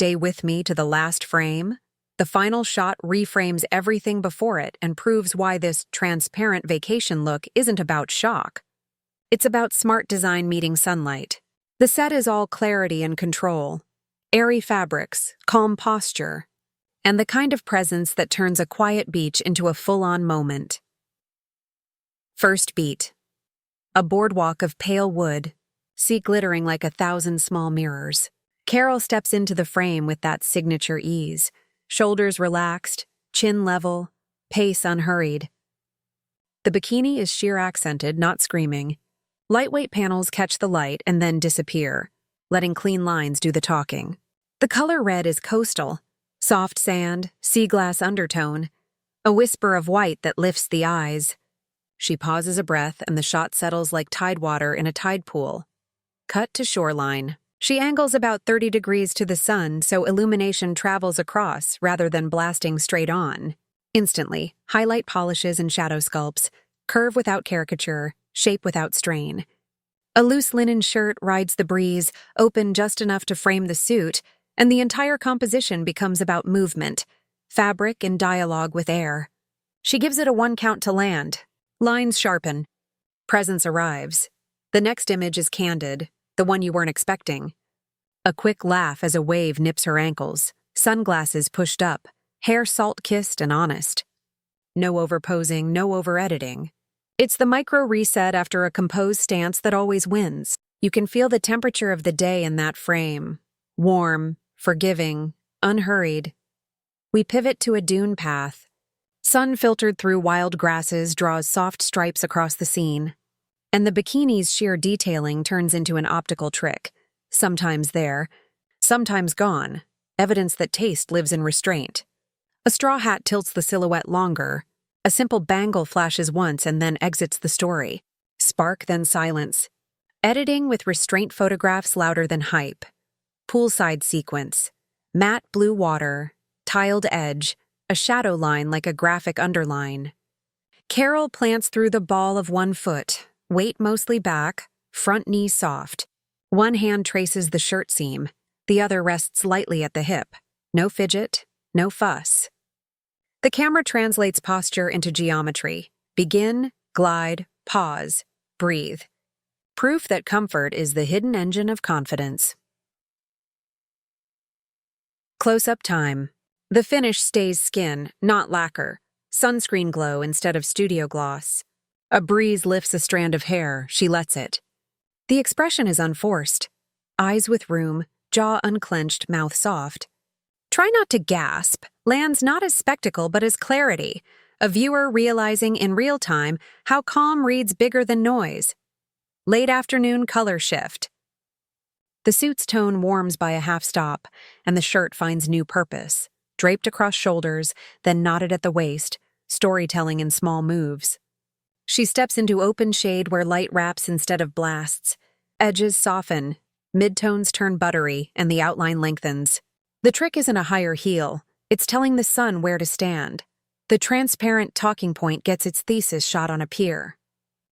stay with me to the last frame? The final shot reframes everything before it and proves why this transparent vacation look isn't about shock. It's about smart design meeting sunlight. The set is all clarity and control, airy fabrics, calm posture, and the kind of presence that turns a quiet beach into a full-on moment. First beat. A boardwalk of pale wood, sea glittering like 1,000 small mirrors. Carol steps into the frame with that signature ease, shoulders relaxed, chin level, pace unhurried. The bikini is sheer accented, not screaming. Lightweight panels catch the light and then disappear, letting clean lines do the talking. The color red is coastal, soft sand, sea glass undertone, a whisper of white that lifts the eyes. She pauses a breath and the shot settles like tidewater in a tide pool. Cut to shoreline. She angles about 30 degrees to the sun so illumination travels across rather than blasting straight on. Instantly, highlight polishes and shadow sculpts, curve without caricature, shape without strain. A loose linen shirt rides the breeze, open just enough to frame the suit, and the entire composition becomes about movement, fabric and dialogue with air. She gives it a 1 count to land. Lines sharpen. Presence arrives. The next image is candid, the one you weren't expecting. A quick laugh as a wave nips her ankles, sunglasses pushed up, hair salt-kissed and honest. No overposing, no over-editing. It's the micro-reset after a composed stance that always wins. You can feel the temperature of the day in that frame. Warm, forgiving, unhurried. We pivot to a dune path. Sun filtered through wild grasses draws soft stripes across the scene. And the bikini's sheer detailing turns into an optical trick. Sometimes there, sometimes gone. Evidence that taste lives in restraint. A straw hat tilts the silhouette longer. A simple bangle flashes once and then exits the story. Spark, then silence. Editing with restraint photographs louder than hype. Poolside sequence. Matte blue water. Tiled edge. A shadow line like a graphic underline. Carol plants through the ball of 1 foot. Weight mostly back, front knee soft. One hand traces the shirt seam. The other rests lightly at the hip. No fidget, no fuss. The camera translates posture into geometry. Begin, glide, pause, breathe. Proof that comfort is the hidden engine of confidence. Close-up time. The finish stays skin, not lacquer. Sunscreen glow instead of studio gloss. A breeze lifts a strand of hair, she lets it. The expression is unforced. Eyes with room, jaw unclenched, mouth soft. Try not to gasp, lands not as spectacle but as clarity, a viewer realizing in real time how calm reads bigger than noise. Late afternoon color shift. The suit's tone warms by a half stop, and the shirt finds new purpose, draped across shoulders, then knotted at the waist, storytelling in small moves. She steps into open shade where light wraps instead of blasts. Edges soften, midtones turn buttery, and the outline lengthens. The trick isn't a higher heel, it's telling the sun where to stand. The transparent talking point gets its thesis shot on a pier.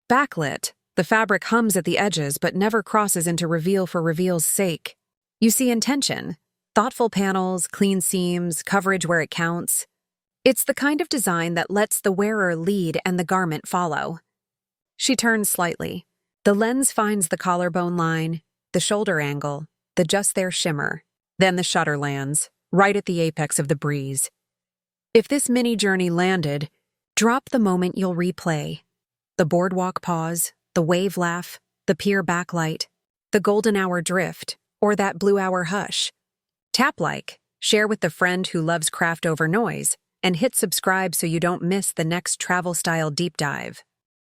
Backlit, the fabric hums at the edges but never crosses into reveal for reveal's sake. You see intention, thoughtful panels, clean seams, coverage where it counts. It's the kind of design that lets the wearer lead and the garment follow. She turns slightly. The lens finds the collarbone line, the shoulder angle, the just there shimmer. Then the shutter lands, right at the apex of the breeze. If this mini journey landed, drop the moment you'll replay. The boardwalk pause, the wave laugh, the pier backlight, the golden hour drift, or that blue hour hush. Tap like, share with the friend who loves craft over noise, and hit subscribe so you don't miss the next travel-style deep dive.